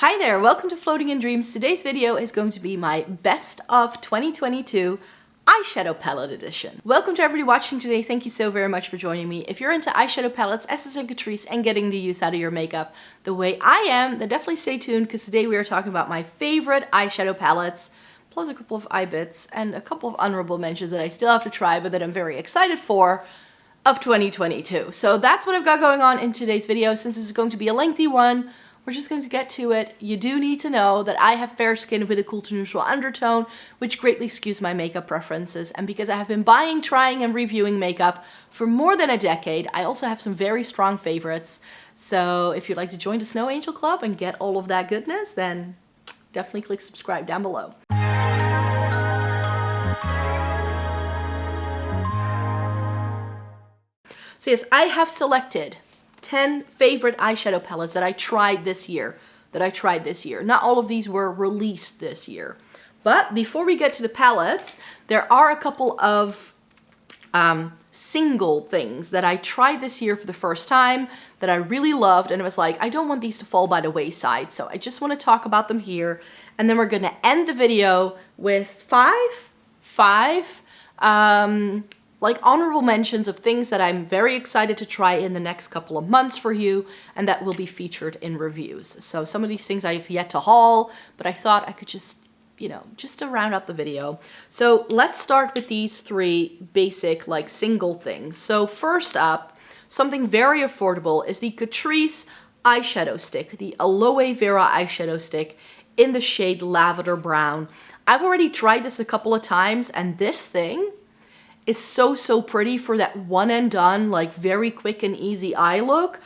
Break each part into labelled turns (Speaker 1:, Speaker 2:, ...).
Speaker 1: Hi there, welcome to Floating in Dreams. Today's video is going to be my best of 2022 eyeshadow palette edition. Welcome to everybody watching today. Thank you so very much for joining me. If you're into eyeshadow palettes, essence and Catrice, and getting the use out of your makeup the way I am, then definitely stay tuned because today we are talking about my favorite eyeshadow palettes, plus a couple of eye bits and a couple of honorable mentions that I still have to try but that I'm very excited for of 2022. So that's what I've got going on in today's video. Since this is going to be a lengthy one, we're just going to get to it. You do need to know that I have fair skin with a cool to neutral undertone, which greatly skews my makeup preferences. And because I have been buying, trying, and reviewing makeup for more than a decade, I also have some very strong favorites. So if you'd like to join the Snow Angel Club and get all of that goodness, then definitely click subscribe down below. So yes, I have selected 10 favorite eyeshadow palettes that I tried this year. Not all of these were released this year. But before we get to the palettes, there are a couple of single things that I tried this year for the first time that I really loved, and it was like, I don't want these to fall by the wayside, so I just want to talk about them here. And then we're going to end the video with five like honorable mentions of things that I'm very excited to try in the next couple of months for you and that will be featured in reviews. So some of these things I have yet to haul, but I thought I could just, just to round out the video. So let's start with these three basic like single things. So first up, something very affordable is the Catrice eyeshadow stick, the Aloe Vera eyeshadow stick in the shade Lavender Brown. I've already tried this a couple of times and this thing is so pretty for that one and done, like very quick and easy eye look.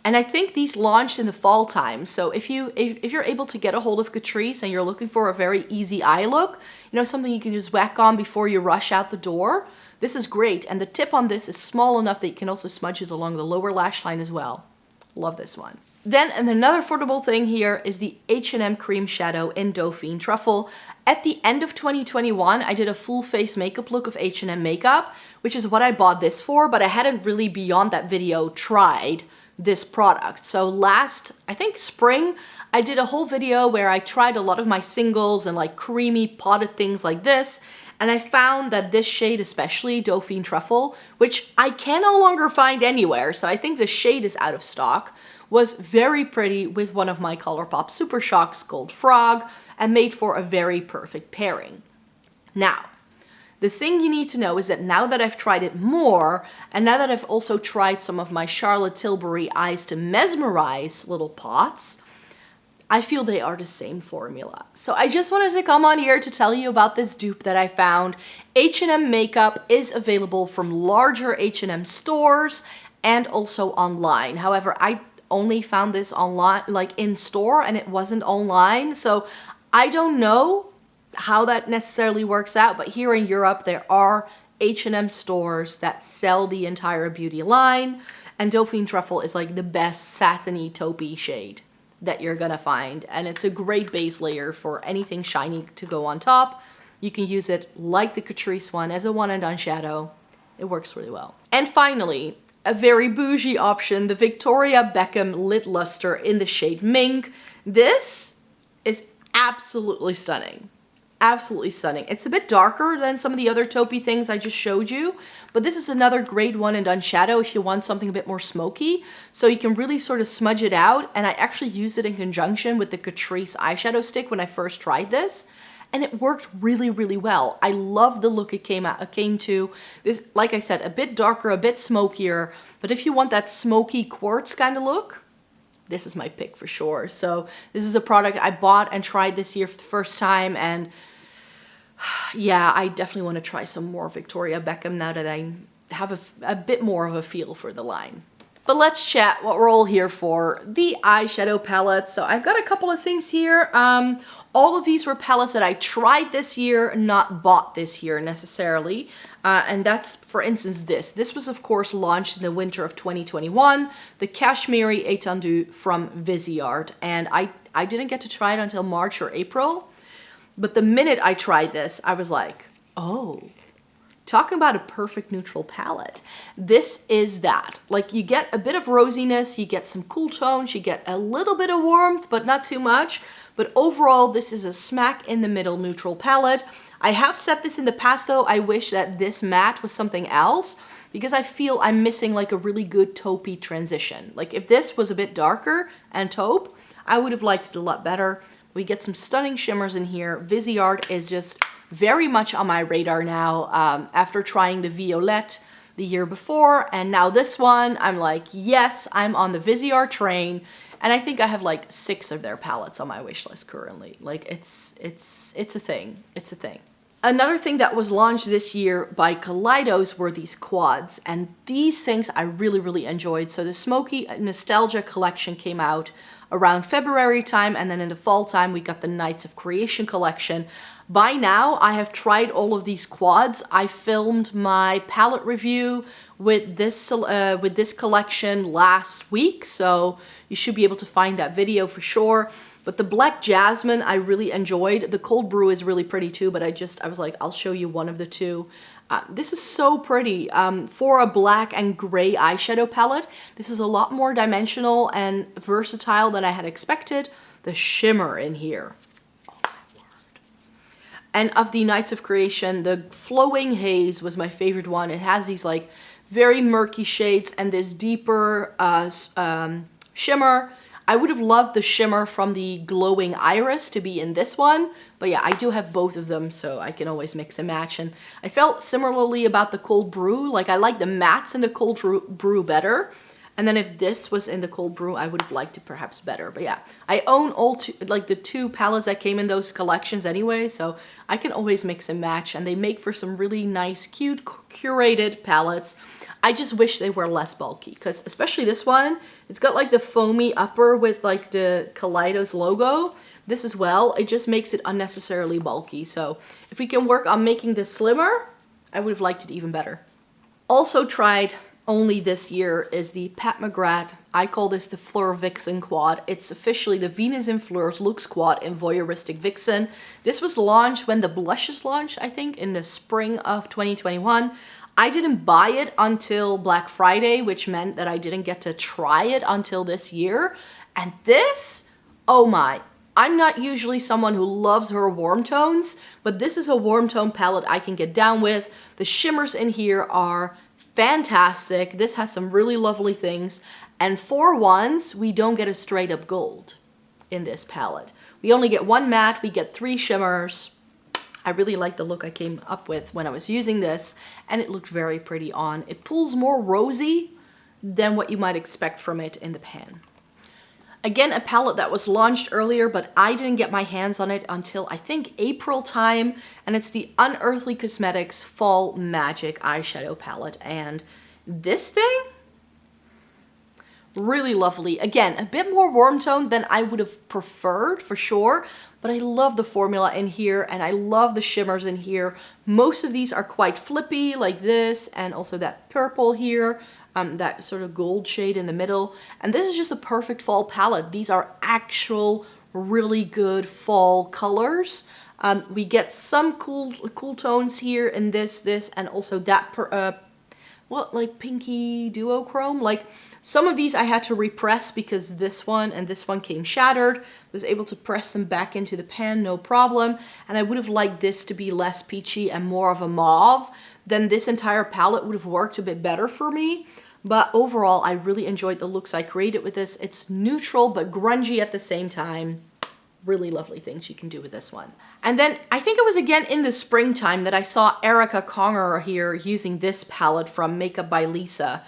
Speaker 1: And I think these launched in the fall time. So if you're able to get a hold of Catrice and you're looking for a very easy eye look, something you can just whack on before you rush out the door, this is great. And the tip on this is small enough that you can also smudge it along the lower lash line as well. Love this one. Then another affordable thing here is the H&M cream shadow in Dauphine Truffle. At the end of 2021, I did a full face makeup look of H&M makeup, which is what I bought this for, but I hadn't really beyond that video tried this product. So last, I think spring, I did a whole video where I tried a lot of my singles and like creamy potted things like this. And I found that this shade, especially Dauphine Truffle, which I can no longer find anywhere, so I think the shade is out of stock, was very pretty with one of my ColourPop Super Shocks Gold Frog and made for a very perfect pairing. Now, the thing you need to know is that now that I've tried it more, and now that I've also tried some of my Charlotte Tilbury Eyes to Mesmerize little pots, I feel they are the same formula. So I just wanted to come on here to tell you about this dupe that I found. H&M makeup is available from larger H&M stores and also online. However, I only found this online, like in store, and it wasn't online. So I don't know how that necessarily works out, but here in Europe, there are H&M stores that sell the entire beauty line, and Dauphine Truffle is like the best satiny taupey shade that you're gonna find, and it's a great base layer for anything shiny to go on top. You can use it like the Catrice one as a one and done shadow. It works really well. And finally, a very bougie option, the Victoria Beckham Lid Lustre in the shade Mink. This is absolutely stunning. Absolutely stunning. It's a bit darker than some of the other taupey things I just showed you, but this is another great one and done shadow if you want something a bit more smoky. So you can really sort of smudge it out, and I actually used it in conjunction with the Catrice eyeshadow stick when I first tried this, and it worked really well. I love the look it came to. This, like I said, a bit darker, a bit smokier, but if you want that smoky quartz kind of look, this is my pick for sure. So this is a product I bought and tried this year for the first time, and yeah, I definitely want to try some more Victoria Beckham now that I have a bit more of a feel for the line. But let's chat what we're all here for, the eyeshadow palettes. So I've got a couple of things here. All of these were palettes that I tried this year, not bought this year necessarily. And that's, for instance, this. This was, of course, launched in the winter of 2021, the Cashmere Étendue from Viseart. And I didn't get to try it until March or April. But the minute I tried this, I was like, oh, Talking about a perfect neutral palette. This is that. Like, you get a bit of rosiness, you get some cool tones, you get a little bit of warmth, but not too much. But overall, this is a smack in the middle neutral palette. I have said this in the past though, I wish that this matte was something else, because I feel I'm missing like a really good taupey transition. Like, if this was a bit darker and taupe, I would have liked it a lot better. We get some stunning shimmers in here. Viseart is just very much on my radar now, after trying the Violette the year before, and now this one, I'm like, yes, I'm on the Viseart train, and I think I have like 6 of their palettes on my wish list currently. Like, it's a thing. It's a thing. Another thing that was launched this year by Kaleidos were these quads, and these things I really, really enjoyed. So the Smoky Nostalgia collection came out around February time, and then in the fall time we got the Nights of Creation collection. By now I have tried all of these quads. I filmed my palette review with this collection last week, so you should be able to find that video for sure. But the Black Jasmine I really enjoyed. The Cold Brew is really pretty too, but I was like, I'll show you one of the two. This is so pretty. For a black and gray eyeshadow palette, this is a lot more dimensional and versatile than I had expected. The shimmer in here. Oh my word. And of the Nights of Creation, the Flowing Haze was my favorite one. It has these like very murky shades and this deeper shimmer. I would have loved the shimmer from the Glowing Iris to be in this one, but yeah, I do have both of them, so I can always mix and match. And I felt similarly about the Cold Brew. Like, I like the mattes in the Cold Brew better, and then if this was in the Cold Brew, I would have liked it perhaps better. But yeah, I own the 2 palettes that came in those collections anyway, so I can always mix and match, and they make for some really nice, cute, curated palettes. I just wish they were less bulky, because especially this one, it's got like the foamy upper with like the Kaleidos logo. This as well, it just makes it unnecessarily bulky. So if we can work on making this slimmer, I would have liked it even better. Also tried only this year is the Pat McGrath. I call this the Fleur Vixen quad. It's officially the Venus in Fleurs Looks quad in Voyeuristic Vixen. This was launched when the blushes launched, I think, in the spring of 2021. I didn't buy it until Black Friday, which meant that I didn't get to try it until this year. And this, oh my, I'm not usually someone who loves her warm tones, but this is a warm tone palette I can get down with. The shimmers in here are fantastic. This has some really lovely things. And for once, we don't get a straight up gold in this palette. We only get 1 matte, we get 3 shimmers. I really like the look I came up with when I was using this, and it looked very pretty on. It pulls more rosy than what you might expect from it in the pan. Again, a palette that was launched earlier, but I didn't get my hands on it until I think April time, and it's the Unearthly Cosmetics Fall Magic eyeshadow palette. And this thing, really lovely. Again, a bit more warm tone than I would have preferred for sure, but I love the formula in here and I love the shimmers in here. Most of these are quite flippy like this, and also that purple here, that sort of gold shade in the middle. And this is just a perfect fall palette. These are actual really good fall colors. We get some cool tones here in this, and also that like pinky duochrome. Like, some of these I had to repress because this one and this one came shattered. Was able to press them back into the pan, no problem. And I would have liked this to be less peachy and more of a mauve. Then this entire palette would have worked a bit better for me. But overall, I really enjoyed the looks I created with this. It's neutral but grungy at the same time. Really lovely things you can do with this one. And then I think it was again in the springtime that I saw Erica Conger here using this palette from Makeup by Lisa.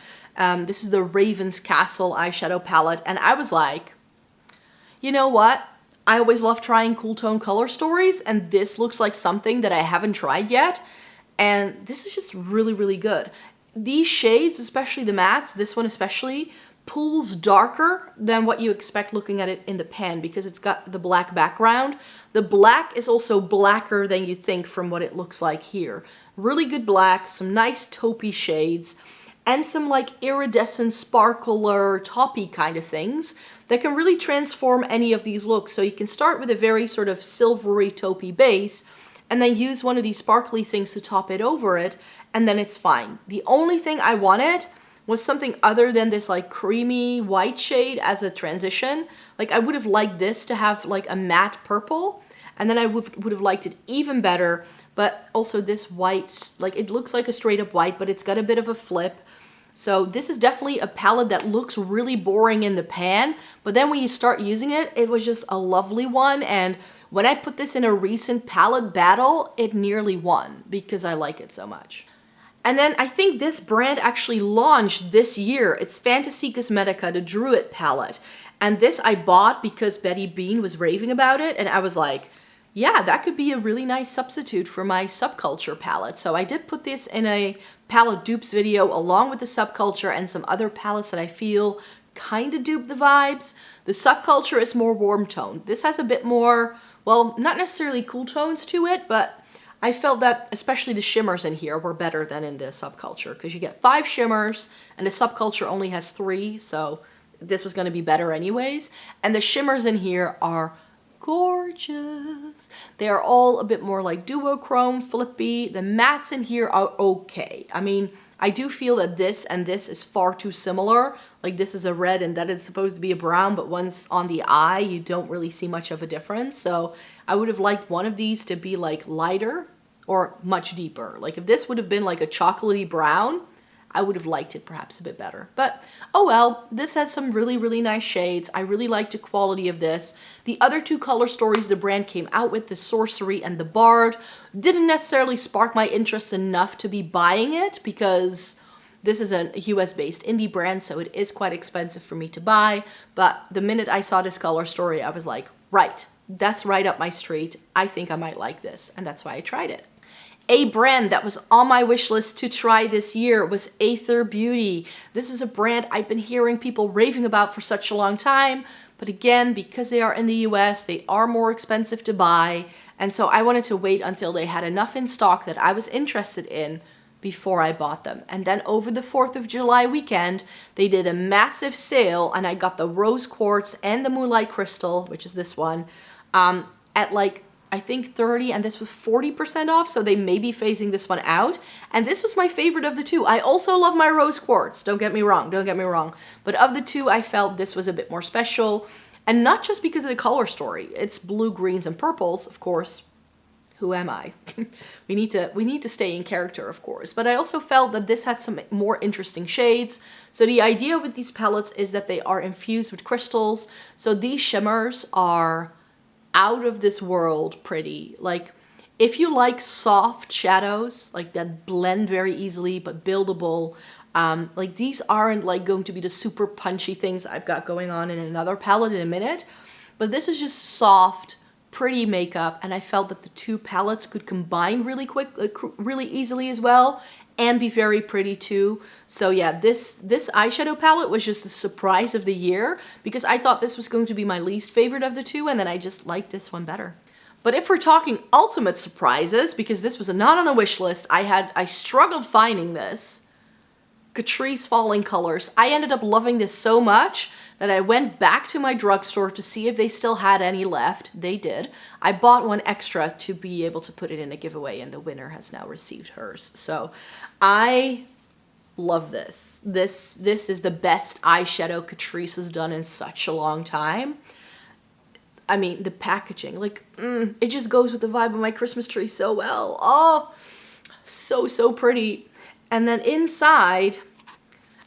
Speaker 1: This is the Raven's Castle eyeshadow palette, and I was like, you know what? I always love trying cool tone color stories, and this looks like something that I haven't tried yet, and this is just really, really good. These shades, especially the mattes, this one especially, pulls darker than what you expect looking at it in the pan because it's got the black background. The black is also blacker than you think from what it looks like here. Really good black, some nice taupey shades, and some like iridescent sparkler toppy kind of things that can really transform any of these looks. So you can start with a very sort of silvery taupey base and then use one of these sparkly things to top it over it, and then it's fine. The only thing I wanted was something other than this like creamy white shade as a transition. Like I would have liked this to have like a matte purple, and then I would have liked it even better. But also this white, like it looks like a straight up white, but it's got a bit of a flip. So this is definitely a palette that looks really boring in the pan, but then when you start using it, it was just a lovely one. And when I put this in a recent palette battle, it nearly won because I like it so much. And then I think this brand actually launched this year. It's Fantasy Cosmetica, the Druid palette. And this I bought because Betty Bean was raving about it, and I was like, yeah, that could be a really nice substitute for my Subculture palette. So I did put this in a palette dupes video along with the Subculture and some other palettes that I feel kind of dupe the vibes. The Subculture is more warm toned. This has a bit more, well, not necessarily cool tones to it, but I felt that especially the shimmers in here were better than in the Subculture, because you get 5 shimmers and the Subculture only has 3, so this was going to be better anyways. And the shimmers in here are gorgeous. They are all a bit more like duochrome, flippy. The mattes in here are okay. I mean, I do feel that this and this is far too similar. Like this is a red and that is supposed to be a brown, but once on the eye, you don't really see much of a difference. So I would have liked one of these to be like lighter or much deeper. Like if this would have been like a chocolatey brown, I would have liked it perhaps a bit better. But oh well, this has some really, really nice shades. I really liked the quality of this. The other 2 color stories the brand came out with, the Sorcery and the Bard, didn't necessarily spark my interest enough to be buying it because this is a US-based indie brand, so it is quite expensive for me to buy. But the minute I saw this color story, I was like, right, that's right up my street. I think I might like this, and that's why I tried it. A brand that was on my wish list to try this year was H&M Beauty. This is a brand I've been hearing people raving about for such a long time, but again, because they are in the US, they are more expensive to buy, and so I wanted to wait until they had enough in stock that I was interested in before I bought them. And then over the 4th of July weekend, they did a massive sale, and I got the Rose Quartz and the Moonlight Crystal, which is this one, at like I think 30, and this was 40% off, so they may be phasing this one out. And this was my favorite of the 2. I also love my Rose Quartz, don't get me wrong. But of the 2, I felt this was a bit more special. And not just because of the color story. It's blue, greens, and purples, of course. Who am I? we need to stay in character, of course. But I also felt that this had some more interesting shades. So the idea with these palettes is that they are infused with crystals. So these shimmers are out of this world pretty. Like if you like soft shadows like that blend very easily but buildable, like these aren't like going to be the super punchy things I've got going on in another palette in a minute, but this is just soft, pretty makeup, and I felt that the 2 palettes could combine really quick, really easily as well, and be very pretty too. So yeah, this eyeshadow palette was just the surprise of the year because I thought this was going to be my least favorite of the 2, and then I just liked this one better. But if we're talking ultimate surprises, because this was not on a wish list, I struggled finding this. Catrice Falling Colors. I ended up loving this so much that I went back to my drugstore to see if they still had any left. They did. I bought one extra to be able to put it in a giveaway, and the winner has now received hers. So I love this. This is the best eyeshadow Catrice has done in such a long time. I mean, the packaging, like, it just goes with the vibe of my Christmas tree so well. Oh, so pretty. And then inside,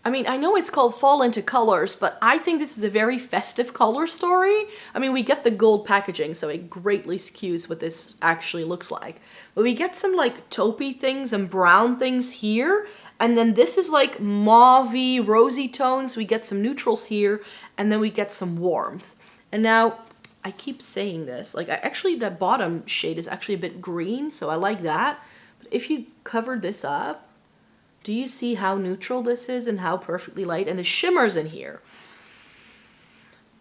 Speaker 1: I mean, I know it's called Fall Into Colors, but I think this is a very festive color story. I mean, we get the gold packaging, so it greatly skews what this actually looks like. But we get some like taupey things and brown things here. And then this is like mauve-y, rosy tones. We get some neutrals here, and then we get some warmth. And now, I keep saying this, like actually the bottom shade is actually a bit green, so I like that. But if you cover this up, do you see how neutral this is and how perfectly light? And the shimmers in here,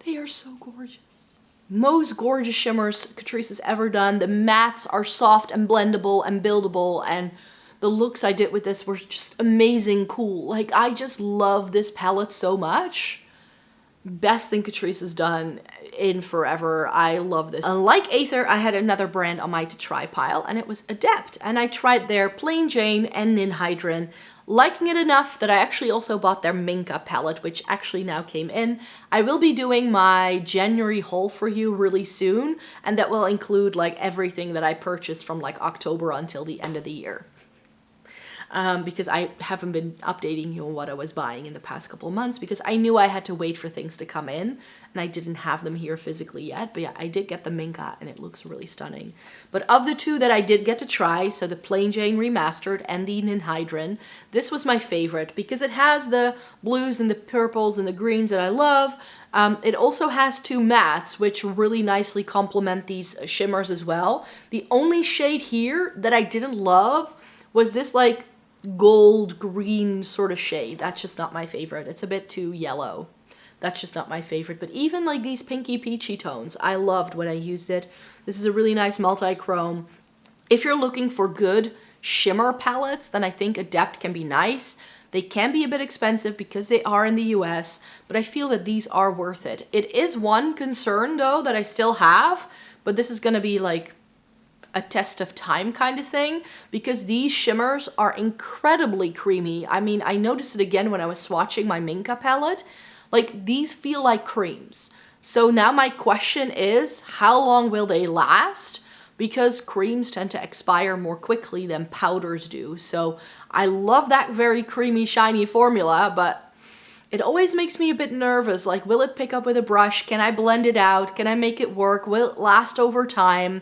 Speaker 1: they are so gorgeous. Most gorgeous shimmers Catrice has ever done. The mattes are soft and blendable and buildable, and the looks I did with this were just amazing cool. Like, I just love this palette so much. best thing Catrice has done in forever. I love this. Like Aether, I had another brand on my to try pile, and it was Adept. And I tried their Plain Jane and Ninhydrin, liking it enough that I actually also bought their Mink palette, which actually now came in. I will be doing my January haul for you really soon, and that will include like everything that I purchased from like October until the end of the year. Because I haven't been updating you on what I was buying in the past couple of months, because I knew I had to wait for things to come in, and I didn't have them here physically yet. But yeah, I did get the Mink, and it looks really stunning. But of the two that I did get to try, so the Plain Jane Remastered and the Ninhydrin, this was my favorite because it has the blues and the purples and the greens that I love. It also has two mattes, which really nicely complement these shimmers as well. The only shade here that I didn't love was this like gold green sort of shade. That's just not my favorite. It's a bit too yellow. That's just not my favorite. But even like these pinky peachy tones, I loved when I used it. This is a really nice multi-chrome. If you're looking for good shimmer palettes, then I think Adept can be nice. They can be a bit expensive because they are in the US, but I feel that these are worth it. It is one concern though that I still have, but this is gonna be like a test of time kind of thing, because these shimmers are incredibly creamy. I mean, I noticed it again when I was swatching my Mink palette. Like, these feel like creams. So now my question is, how long will they last? Because creams tend to expire more quickly than powders do. So I love that very creamy, shiny formula, but it always makes me a bit nervous. Like, will it pick up with a brush? Can I blend it out? Can I make it work? Will it last over time?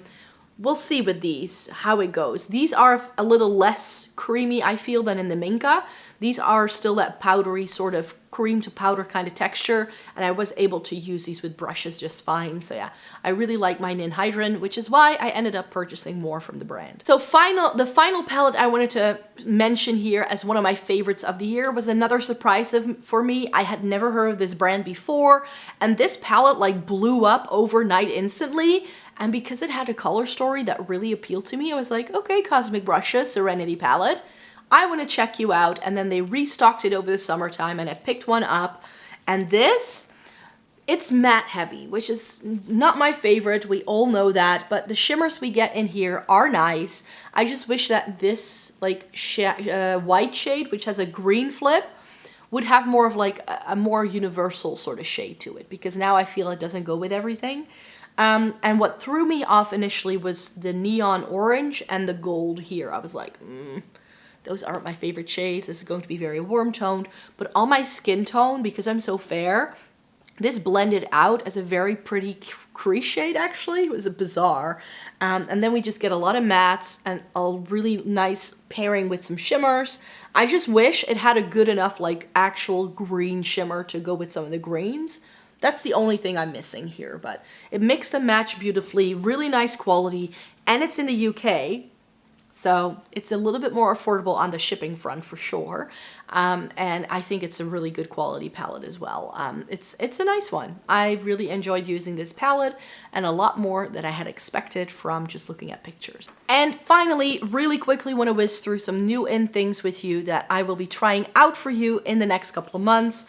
Speaker 1: We'll see with these how it goes. These are a little less creamy, I feel, than in the Minka. These are still that powdery sort of cream to powder kind of texture, and I was able to use these with brushes just fine. So yeah, I really like my Ninhydrin, which is why I ended up purchasing more from the brand. So the final palette I wanted to mention here as one of my favorites of the year was another surprise for me. I had never heard of this brand before, and this palette like blew up overnight instantly. And because it had a color story that really appealed to me, I was like, okay, Cosmic Brushes, Serenity palette, I want to check you out. And then they restocked it over the summertime, and I picked one up. And this, it's matte heavy, which is not my favorite. We all know that, but the shimmers we get in here are nice. I just wish that this like white shade, which has a green flip, would have more of like a more universal sort of shade to it, because now I feel it doesn't go with everything. And what threw me off initially was the neon orange and the gold here. I was like, those aren't my favorite shades. This is going to be very warm toned. But on my skin tone, because I'm so fair, this blended out as a very pretty crease shade, actually. It was bizarre. And then we just get a lot of mattes and a really nice pairing with some shimmers. I just wish it had a good enough like actual green shimmer to go with some of the greens. That's the only thing I'm missing here, but it mixed and matched beautifully, really nice quality, and it's in the UK, so it's a little bit more affordable on the shipping front for sure. And I think it's a really good quality palette as well. It's a nice one. I really enjoyed using this palette, and a lot more than I had expected from just looking at pictures. And finally, really quickly want to whiz through some new in things with you that I will be trying out for you in the next couple of months.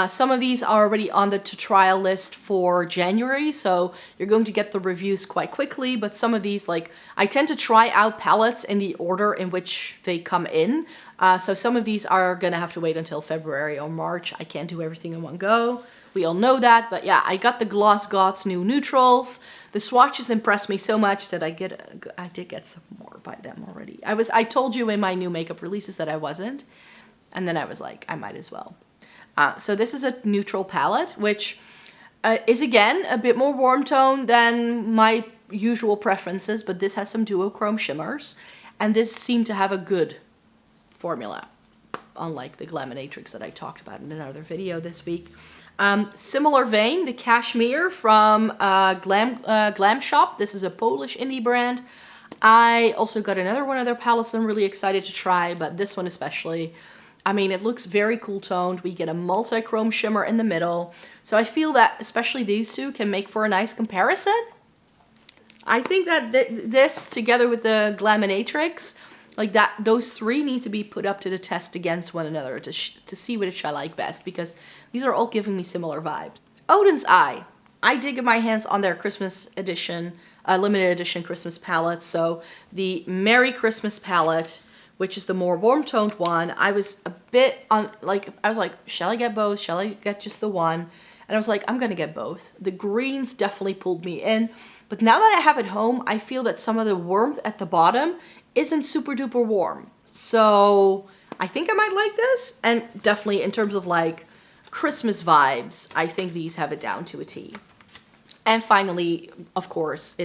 Speaker 1: Some of these are already on the to trial list for January, so you're going to get the reviews quite quickly, but some of these, like, I tend to try out palettes in the order in which they come in. So some of these are gonna have to wait until February or March. I can't do everything in one go. We all know that, but yeah, I got the Gloss Gods new neutrals. The swatches impressed me so much that I did get some more by them already. I told you in my new makeup releases that I wasn't, and then I was like, I might as well. So this is a neutral palette, which is again a bit more warm tone than my usual preferences, but this has some duochrome shimmers, and this seemed to have a good formula, unlike the Glaminatrix that I talked about in another video this week. Similar vein, the Cashmere from GLAM Shop. This is a Polish indie brand. I also got another one of their palettes I'm really excited to try, but this one especially. I mean, it looks very cool toned. We get a multi-chrome shimmer in the middle. So I feel that especially these two can make for a nice comparison. I think that this, together with the Glaminatrix, like that, those three need to be put up to the test against one another to see which I like best, because these are all giving me similar vibes. Odin's Eye. I did get my hands on their Christmas edition, limited edition Christmas palette. So the Merry Christmas palette, which is the more warm toned one. I was a bit on, like, I was like, shall I get both? Shall I get just the one? And I was like, I'm gonna get both. The greens definitely pulled me in. But now that I have it home, I feel that some of the warmth at the bottom isn't super duper warm. So I think I might like this. And definitely in terms of like Christmas vibes, I think these have it down to a T. And finally, of course,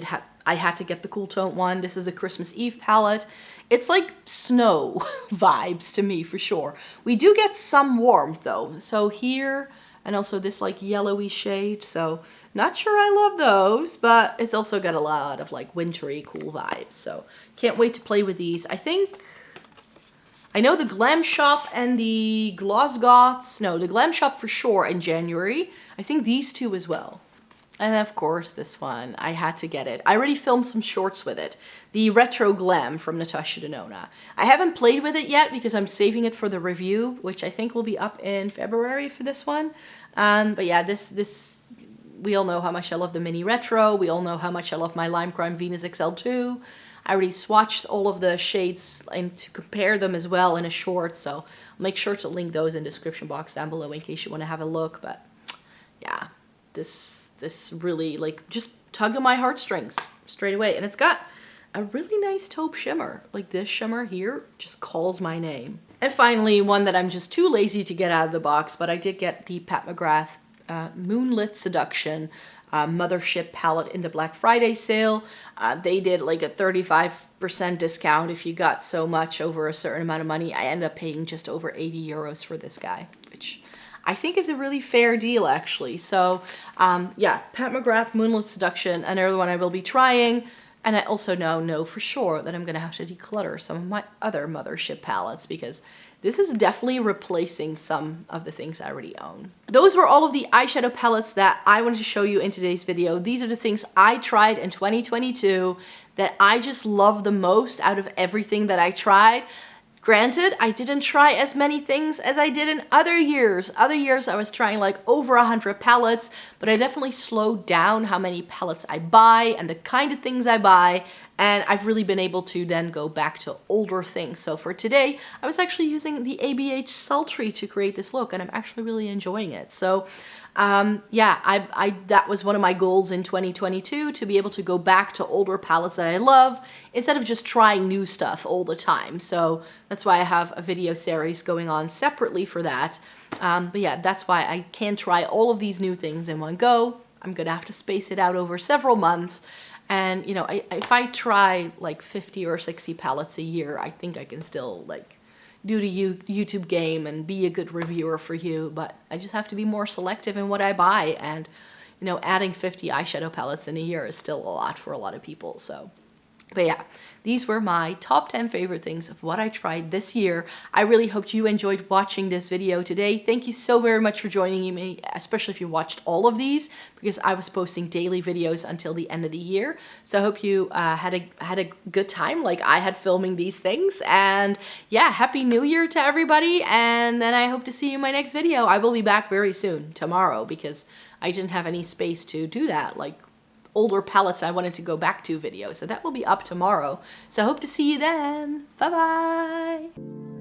Speaker 1: I had to get the cool tone one. This is the Christmas Eve palette. It's like snow vibes to me for sure. We do get some warmth though. So here, and also this like yellowy shade. So not sure I love those, but it's also got a lot of like wintry cool vibes. So can't wait to play with these. I know the GLAM shop and the Gloss Goths. No, the GLAM shop for sure in January. I think these two as well. And of course this one, I had to get it. I already filmed some shorts with it. The Retro Glam from Natasha Denona. I haven't played with it yet because I'm saving it for the review, which I think will be up in February for this one. But yeah, this we all know how much I love the Mini Retro. We all know how much I love my Lime Crime Venus XL2. I already swatched all of the shades and to compare them as well in a short. So I'll make sure to link those in the description box down below in case you want to have a look. But yeah, this really like just tugged on my heartstrings straight away. And it's got a really nice taupe shimmer. Like this shimmer here just calls my name. And finally, one that I'm just too lazy to get out of the box, but I did get the Pat McGrath Moonlit Seduction Mothership palette in the Black Friday sale. They did like a 35% discount if you got so much over a certain amount of money. I ended up paying just over 80 euros for this guy, which I think is a really fair deal actually. So yeah, Pat McGrath Moonlit Seduction, another one I will be trying. And I also know for sure that I'm gonna have to declutter some of my other Mothership palettes because this is definitely replacing some of the things I already own. Those were all of the eyeshadow palettes that I wanted to show you in today's video. These are the things I tried in 2022 that I just love the most out of everything that I tried. Granted, I didn't try as many things as I did in other years. Other years I was trying like over 100 palettes, but I definitely slowed down how many palettes I buy and the kind of things I buy, and I've really been able to then go back to older things. So for today, I was actually using the ABH Sultry to create this look, and I'm actually really enjoying it. So yeah, that was one of my goals in 2022, to be able to go back to older palettes that I love instead of just trying new stuff all the time. So that's why I have a video series going on separately for that. But yeah, that's why I can't try all of these new things in one go. I'm gonna have to space it out over several months. And you know, if I try like 50 or 60 palettes a year, I think I can still like do the YouTube game and be a good reviewer for you, but I just have to be more selective in what I buy. And you know, adding 50 eyeshadow palettes in a year is still a lot for a lot of people. So but yeah, these were my top 10 favorite things of what I tried this year. I really hope you enjoyed watching this video today. Thank you so very much for joining me, especially if you watched all of these, because I was posting daily videos until the end of the year. So I hope you had a good time like I had filming these things. And yeah, Happy New Year to everybody. And then I hope to see you in my next video. I will be back very soon, tomorrow, because I didn't have any space to do that. Like older palettes I wanted to go back to video. So that will be up tomorrow. So I hope to see you then. Bye bye.